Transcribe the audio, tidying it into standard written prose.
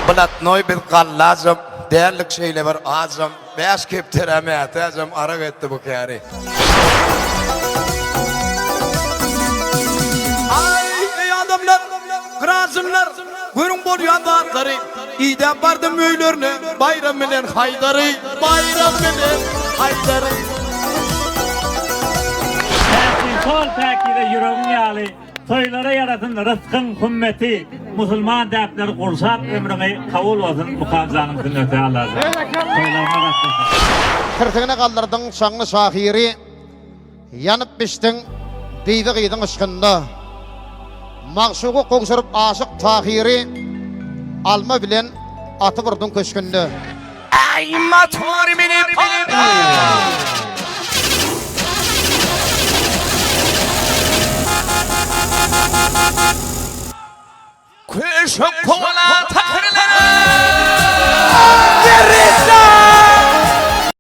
Bulat noy bir kallazım. Değerlik şeyle var azım. Beş keptereme atacım. Ara gitti bu kâri. Ay adamlar, kırasımlar. Görün bol yandarları. İyiden vardım öylerine. Bayram bilen haydarı. Bayram bilen haydarı. Sol takide yüreğin yağlı. Soylara yaratın rızkın hümmeti. Musulman dertleri kursak ömrüne kavul olsun mukabzanın sünneti Allah'ım. Soylarına rastlasın. Kırtığına kaldırdın şanlı şahiri. Yanıp biçtin deydi gıydın ışkında. Mağşuğu koğuşurup aşık tahiri. Alma bilen atı vurdun köşkünde. Ay motor benim. Kışık kolata.